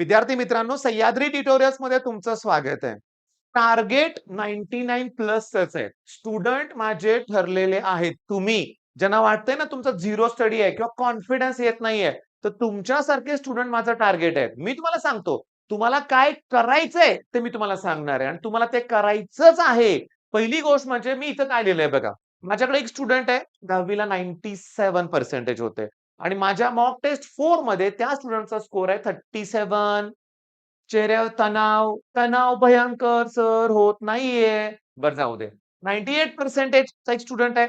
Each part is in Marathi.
विद्यार्थी मित्रांनो, सह्याद्री ट्युटोरियल्स मध्ये तुमचं स्वागत आहे. टार्गेट 99 प्लसच आहे. स्टुडंट माझे ठरलेले आहेत. तुम्ही ज्यांना वाटतंय ना तुमचा झिरो स्टडी आहे किंवा कॉन्फिडन्स येत नाहीये, तर तुमच्यासारखे स्टुडंट माझं टार्गेट आहे. मी तुम्हाला सांगतो, तुम्हाला काय करायचंय ते मी तुम्हाला सांगणार आहे आणि तुम्हाला ते करायचंच आहे. पहिली गोष्ट म्हणजे मी इथं काय लिहिलंय बघा. माझ्याकडे एक स्टुडंट आहे, 10वी ला 97% होते. आणि माझ्या मॉक टेस्ट 4 मध्ये त्या स्टुडंटचा स्कोर आहे 37. चेहऱ्यावर तणाव, तणाव भयंकर सर होत नाहीये. बरं जाऊ दे. 98% चा एक स्टुडंट आहे.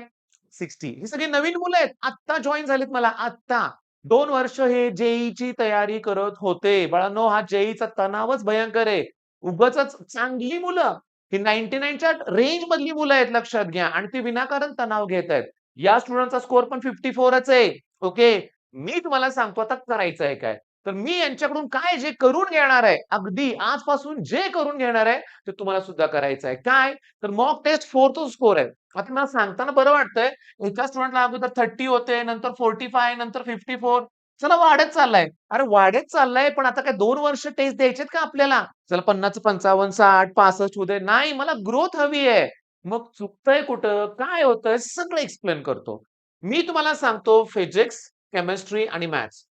60. ही सगळी नवीन मुलं आहेत. आत्ता जॉइन झालीत मला आत्ता. 2 वर्ष हे जेईची तयारी करत होते. बाळांनो हा जेईचा तणावच भयंकर आहे. उगाचच चांगली मुलं ही 99च्या रेंज मधली मुलं आहेत लक्षात घ्या आणि ती विनाकारण तणाव घेत आहेत. या स्टुडंटचा स्कोर पण 54च आहे. ओके. मी तुम्हाला सांगतो आता करायचंय काय? तर मी यांच्याकडून काय जे करून घेणार आहे, अगदी आजपासून जे करून घेणार आहे, ते तुम्हाला सुद्धा करायचं आहे. काय? तर मॉक टेस्ट 4 तो स्कोर आहे. आता मला सांगताना बरं वाटतंय, एका स्टुडंटला अगोदर 30 होते, नंतर 45, नंतर 54 चला वाढत चाललाय. अरे वाढत चाललाय, पण आता काय 2 वर्ष टेस्ट द्यायचेत का आपल्याला? चला 50, 55, 60, 65 होऊ दे. नाही, मला ग्रोथ हवी आहे. मग चुकतंय कुठं? काय होतंय? सगळं एक्सप्लेन करतो. मी तुम्हाला सांगतो फिजिक्स, केमिस्ट्री आणि मॅथ्स.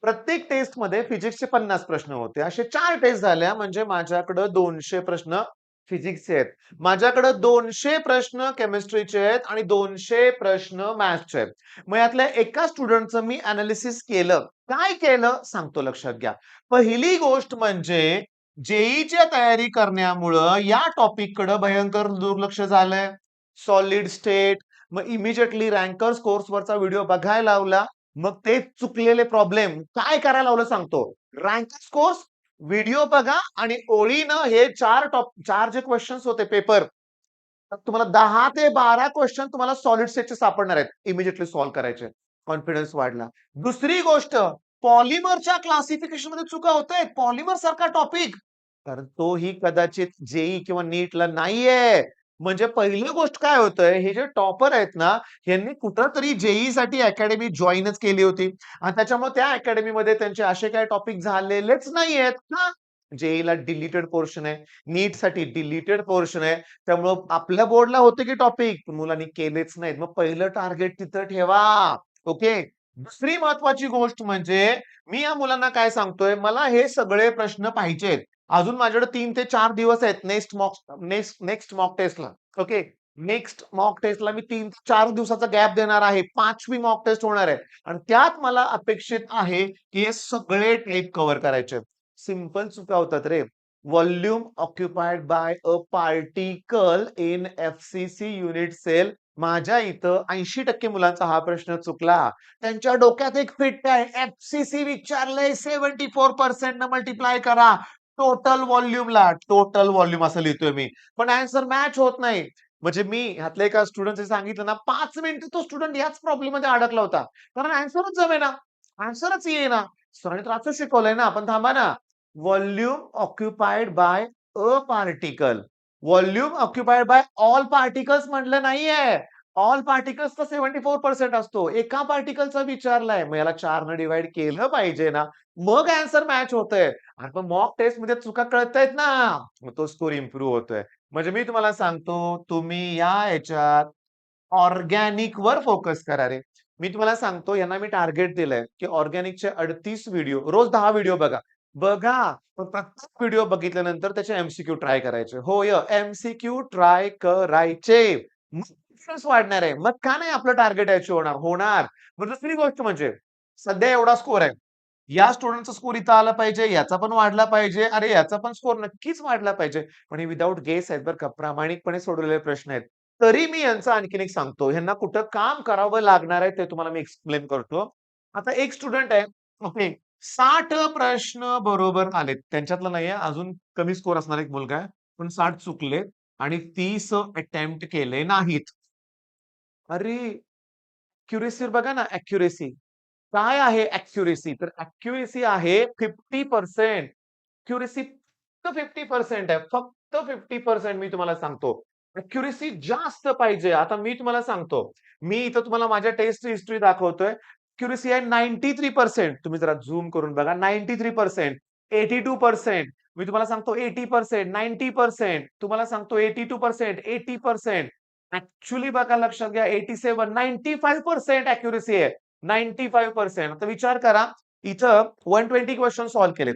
प्रत्येक टेस्टमध्ये फिजिक्सचे 50 प्रश्न होते. असे 4 टेस्ट झाल्या म्हणजे माझ्याकडे 200 प्रश्न फिजिक्सचे आहेत. माझ्याकडे 200 प्रश्न केमिस्ट्रीचे आहेत आणि 200 प्रश्न मॅथ्सचे आहेत. मग यातल्या एका स्टुडंटचं मी एनालिसिस केलं. काय केलं सांगतो लक्षात घ्या. पहिली गोष्ट म्हणजे जेईची तयारी करण्यामुळं या टॉपिककडे भयंकर दुर्लक्ष झालंय. सॉलिड स्टेट मग इमिजिएटली रँकर्स कोर्सवरचा व्हिडिओ बघायला लावला. मग ते चुकलेले प्रॉब्लेम काय करायला लावलं सांगतो. रँकर्स कोर्स व्हिडिओ बघा आणि ओळीनं हे 4 जे क्वेश्चन्स होते पेपर तुम्हाला 10 ते 12 क्वेश्चन तुम्हाला सॉलिड स्टेटचे सापडणार आहेत. इमिजिएटली सॉल्व्ह करायचे. कॉन्फिडन्स वाढला. दुसरी गोष्ट पॉलिमरच्या क्लासिफिकेशन मध्ये चुका होतायत. पॉलिमर सारखा टॉपिक कारण तोही कदाचित जेई किंवा नीटला नाहीये. म्हणजे पहिली गोष्ट काय होतंय, हे जे टॉपर आहेत ना, यांनी कुठंतरी जेई साठी अकॅडमी जॉईनच केली होती आणि त्याच्यामुळे त्या अकॅडमीमध्ये त्यांचे असे काही टॉपिक झालेलेच नाहीयेत ना. जेईला डिलीटेड पोर्शन आहे, नीट साठी डिलीटेड पोर्शन आहे. त्यामुळं आपल्या बोर्डला होते की टॉपिक मुलांनी केलेच नाहीत. मग पहिलं टार्गेट तिथं ठेवा. ओके. दुसरी महत्वाची गोष्ट म्हणजे मी या मुलांना काय सांगतोय, मला हे सगळे प्रश्न पाहिजेत. अजून माझ्याकडे 3 ते 4 दिवस आहेत नेक्स्ट मॉक टेस्टला. ओके. नेक्स्ट मॉक टेस्टला मी 3 ते 4 दिवसाचा गॅप देणार आहे. 5वी मॉक टेस्ट होणार आहे आणि त्यात मला अपेक्षित आहे की हे सगळे टाइप कव्हर करायचे. सिंपल चुका होतात रे. Volume occupied by a particle in FCC unit cell. माझ्या इथं 80% मुलांचा हा प्रश्न चुकला. त्यांच्या डोक्यात एक फिट आहे. एफसीसी विचारलंय 74% न मल्टिप्लाय करा. टोटल व्हॉल्यूमला. टोटल व्हॉल्यूम असं लिहितोय मी. पण आन्सर मॅच होत नाही. म्हणजे मी ह्यातल्या एका स्टुडंटने सांगितलं ना 5 मिनिटं तो स्टुडंट याच प्रॉब्लेम मध्ये अडकला होता. कारण आन्सरच जमेना. आन्सरच येईना. सरांनी तर असं शिकवलंय ना, आपण थांबा ना. Volume occupied by a particle. Volume occupied bye all particles म्हटलं नाहीये. ऑल पार्टिकल्सचा 74% असतो. एका पार्टिकलचा विचारलाय. मग याला 4 ने डिव्हाईड केलं पाहिजे ना. मग आन्सर मॅच होतंय. आणि पण मॉक टेस्टमध्ये चुका कळतायत ना. मग तो स्कोर इम्प्रूव्ह होतोय. म्हणजे मी तुम्हाला सांगतो, तुम्ही या ह्याच्यात ऑर्गॅनिकवर फोकस करा रे. मी तुम्हाला सांगतो यांना मी टार्गेट दिलंय, की ऑर्गॅनिकचे 38 व्हिडिओ, रोज 10 व्हिडिओ बघा. बघा, पण प्रत्येक व्हिडिओ बघितल्यानंतर त्याचे एमसीक्यू ट्राय करायचे. होय, एमसीक्यू ट्राय करायचे. मग कॉन्फिडन्स वाढणार आहे. मग का नाही आपलं टार्गेट अचीव्ह होणार? होणार. मग दुसरी गोष्ट म्हणजे सध्या एवढा स्कोर आहे. या स्टुडंटचा स्कोर इथं आला पाहिजे, याचा पण वाढला पाहिजे. अरे याचा पण स्कोर नक्कीच वाढला पाहिजे. पण हे विथआऊट गेस आहेत बरं का. प्रामाणिकपणे सोडवलेले प्रश्न आहेत. तरी मी यांचं आणखीन एक सांगतो. ह्यांना कुठं काम करावं लागणार आहे ते तुम्हाला मी एक्सप्लेन करतो. आता एक स्टुडंट आहे. ओके. 60 प्रश्न बरोबर आलेत. त्यांच्यातला नाहीये. अजून कमी स्कोर असणारा एक मुलगा आहे. पण 60 चुकले आणि 30 अटेम्प्ट केले नाहीत. अरे! अॅक्युरसी बघा ना, अॅक्युरसी. काय आहे अॅक्युरसी? तर अॅक्युरसी आहे 50%. अॅक्युरसी फक्त 50% आहे. फक्त 50% मी तुम्हाला सांगतो. अॅक्युरसी जास्त पाहिजे. आता मी तुम्हाला सांगतो. मी इथं तुम्हाला माझ्या टेस्ट हिस्ट्री दाखवतोय. अॅक्युरसी आहे 93%. तुम्ही जरा झूम करून बघा. 93%, 82%. मी तुम्हाला सांगतो 80%, 90%. तुम्हाला सांगतो 82%, 80%. ॲक्चुअली बघा लक्षात घ्या 87, 95% अॅक्युरसी आहे. 95%. आता विचार करा, इथं 120 क्वेशन सॉल्व्ह केलेत.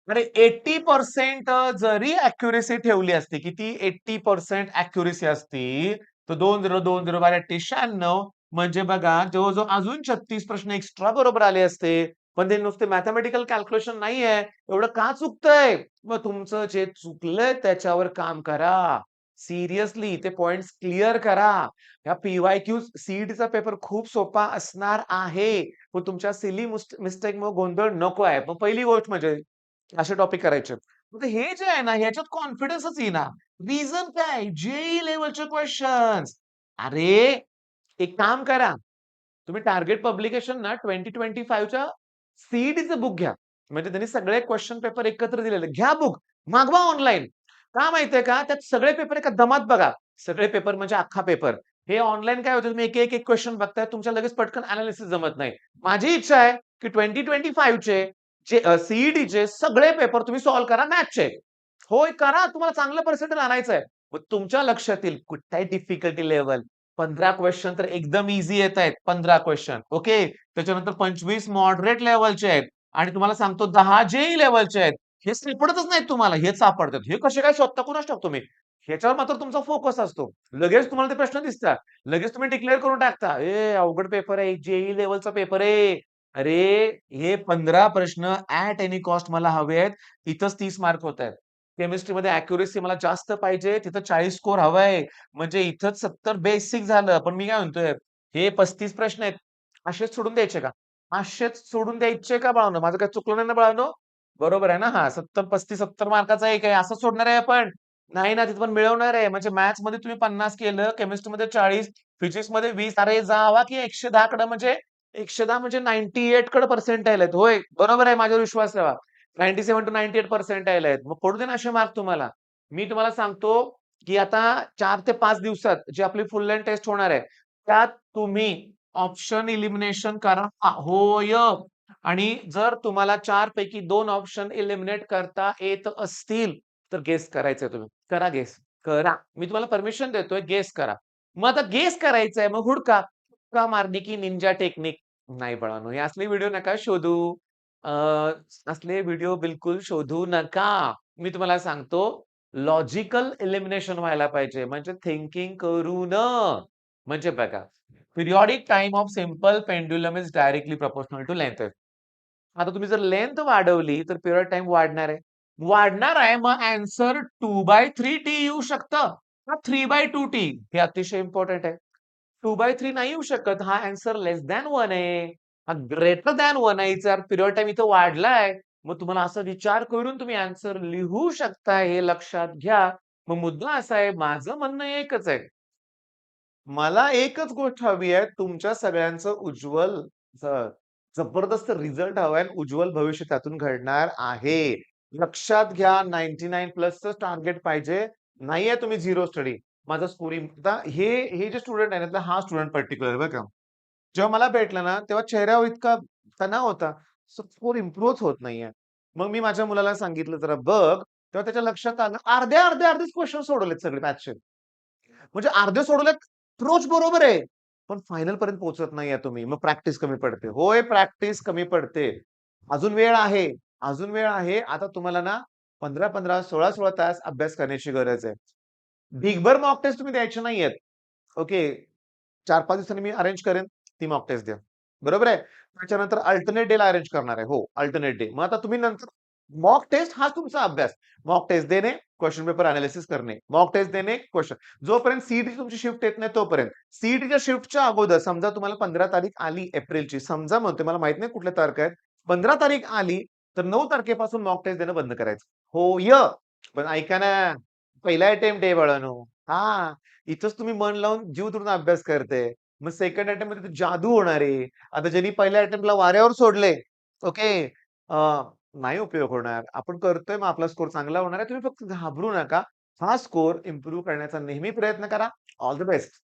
आणि 80% जरी अॅक्युरसी ठेवली असती, किती 80% अॅक्युरसी असती, तर 2-0, 2-0 बारा 96 म्हणजे बघा जवळ-जवळ अजून 36 प्रश्न एक्स्ट्रा बरोबर आले असते. पण ते नुसते मॅथेमॅटिकल कॅल्क्युलेशन नाहीये. एवढं का चुकतंय? मग तुमचं जे चुकलंय त्याच्यावर काम करा. सिरियसली ते पॉइंट्स क्लिअर करा. या पी-वाय-क्यूज सीईटीचा पेपर खूप सोपा असणार आहे. पण तुमच्या सिली मिस्टेकमुळे गोंधळ नको आहे. मग पहिली गोष्ट म्हणजे असे टॉपिक करायचे. मग हे जे आहे ना, ह्याच्यात कॉन्फिडन्सच येईना. रिझन काय? जे लेव्हलचे क्वेशन्स. अरे, एक काम करा. तुम्ही टार्गेट पब्लिकेशन ना 2025च्या सीईटीचं बुक घ्या. म्हणजे त्यांनी सगळे क्वेशन पेपर एकत्र दिलेले. घ्या बुक, मागवा ऑनलाईन. का माहितीये का? त्यात सगळे पेपर एका दमात बघा. सगळे पेपर म्हणजे अख्खा पेपर. हे ऑनलाईन काय होतं तुम्ही एक क्वेशन बघताय, तुमच्या लगेच पटकन एनालिसिस जमत नाही. माझी इच्छा आहे, की 2025चे जे सीईटीचे सगळे पेपर तुम्ही सॉल्व्ह करा मॅथ्सचे. होय करा, तुम्हाला चांगलं पर्सेंटेज आणायचंय. मग तुमच्या लक्षात येईल कुठलाही डिफिकल्टी लेव्हल. 15 क्वेशन तर एकदम ईझी येतायत 15 क्वेशन. ओके. त्याच्यानंतर 25 मॉडरेट लेव्हलचे आहेत आणि तुम्हाला सांगतो 10 जेईई लेव्हलचे आहेत. हे सापडतच नाहीत तुम्हाला, हे सापडतात. हे कसे काय शोधता कुणास ठाऊक तुम्ही. ह्याच्यावर मात्र तुमचा फोकस असतो. लगेच तुम्हाला ते प्रश्न दिसतात. लगेच तुम्ही डिक्लेअर करून टाकता. अवघड पेपर आहे, जेईई लेव्हलचा पेपर आहे. अरे, हे 15 प्रश्न ॲट एनी कॉस्ट मला हवे आहेत. इथंच 30 मार्क होतायत. केमिस्ट्रीमध्ये अॅक्युरसी मला जास्त पाहिजे, तिथं 40 स्कोर हवाय. म्हणजे इथंच 70 बेसिक झालं. पण मी काय म्हणतोय, हे 35 प्रश्न आहेत. असेच सोडून द्यायचे का? असेच सोडून द्यायचे का बाळांनो? माझं काही चुकलं नाही ना बाळांनो? बरोबर आहे ना? हां, 70, 35, 70 मार्काचा एक आहे. असंच सोडणार आहे आपण? नाही ना, तिथं पण मिळवणार आहे. म्हणजे मॅथ्समध्ये तुम्ही 50 केलं, केमिस्ट्रीमध्ये 40, फिजिक्समध्ये 20. अरे जावा की 110 कडे म्हणजे 110 म्हणजे 98 कडे पर्सेंटाइल आहेत. होय, बरोबर आहे. माझ्यावर विश्वास ठेवा. 97 टू 98 पर्सेंटाइल आहेत. मग पडू दे ना असे मार्क तुम्हाला. मी तुम्हाला सांगतो, की आता 4 ते 5 दिवसात जी आपली फुल लेंथ टेस्ट होणार आहे, त्यात तुम्ही ऑप्शन एलिमिनेशन करा. होय. आणि जर तुम्हाला 4 पैकी 2 ऑप्शन एलिमिनेट करता येत असतील, तर गेस करायचंय तुम्ही. करा गेस. करा. मी तुम्हाला परमिशन देतोय, गेस करा. मग आता गेस करायचंय, मग हुडका. तुक्का मारने की निंजा टेक्निक. नाही बाळांनो, हे असले व्हिडिओ नका शोधू. अ, असले व्हिडिओ बिलकुल शोधू नका. मी तुम्हाला सांगतो, लॉजिकल एलिमिनेशन व्हायला पाहिजे. म्हणजे थिंकिंग करून. म्हणजे बघा, periodic time of simple pendulum is directly proportional to length. आता तुम्ही जर लेंथ वाढवली, तर पिरियड टाइम वाढणार आहे. वाढणार आहे, मग ॲन्सर 2/3t येऊ शकतं. का 3/2t? हे अतिशय इम्पोर्टंट आहे. 2/3 नाही येऊ शकत. हा ॲन्सर लेस दॅन 1 आहे. हा ग्रेटर दॅन 1 आहे. याचा पिरियड टाइम इथं वाढलाय. मग तुम्हाला असा विचार करून तुम्ही ॲन्सर लिहू शकता, हे लक्षात घ्या. मग मुद्दा असा आहे, माझं म्हणणं एकच आहे. मला एकच गोष्ट हवी आहे, तुमच्या सगळ्यांचं उज्ज्वल ज जबरदस्त रिझल्ट हवाय आणि उज्ज्वल भविष्य त्यातून घडणार आहे. लक्षात घ्या 99 प्लसच टार्गेट पाहिजे. नाहीये तुम्ही झिरो स्टडी. माझा स्कोरिंग आता हे जे स्टुडंट आहे ना, हा स्टुडंट पर्टिक्युलर बरं का. जेव्हा मला भेटला ना, तेव्हा चेहऱ्यावर इतका तणाव होता. स्कोर इम्प्रूव्हच होत नाहीये. मग मी माझ्या मुलाला सांगितलं, "जरा बघ." तेव्हा त्याच्या लक्षात आलं, अर्धे-अर्धेच क्वेशन सोडवलेत सगळे मॅथ्सचे. म्हणजे अर्धे सोडवलेत, अप्रोच बरोबर आहे. पण फायनल पर्यंत पोहोचत नाहीये तुम्ही. मग प्रॅक्टिस कमी पडते. होय, प्रॅक्टिस कमी पडते. अजून वेळ आहे. अजून वेळ आहे. आता तुम्हाला ना 15-15, 16-16 तास अभ्यास करण्याची गरज आहे. ढीगभर मॉक टेस्ट तुम्ही द्यायचे नाहीयेत. ओके. 4-5 दिवसांनी मी अरेंज करेन, ती मॉक टेस्ट द्या. बरोबर आहे? त्याच्यानंतर अल्टरनेट डेला अरेंज करणार आहे. हो, अल्टरनेट डे. मग आता तुम्ही नंतर मॉक टेस्ट हा तुमचा अभ्यास. मॉक टेस्ट देणे, क्वेशन पेपर एनालिसिस करणे. मॉक टेस्ट देणे, क्वेशन जोपर्यंत सीईटीची तुमची शिफ्ट येत नाही तोपर्यंत. सीईटीच्या शिफ्टच्या अगोदर समजा तुम्हाला 15 तारीख आली एप्रिलची. समजा म्हणतोय मला माहित नाही कुठल्या तारखा आहेत. 15 तारीख आली, तर 9 तारखेपासून मॉक टेस्ट देणं बंद करायचं. होय. पण ऐका ना, पहिला अटेम्प्ट आहे बाळांनो. हां. इथंच तुम्ही मन लावून जीव धरून अभ्यास करते. मग सेकंड अटेम्प्टमध्ये तर जादू होणार आहे. आता ज्यांनी पहिल्या अटेम्प्टला वाऱ्यावर सोडले, ओके. अ, नाही उपयोग होणार. आपण करतोय मग आपला स्कोर चांगला होणार आहे. तुम्ही फक्त घाबरू नका. हा स्कोर इम्प्रूव्ह करण्याचा नेहमी प्रयत्न करा. All the best.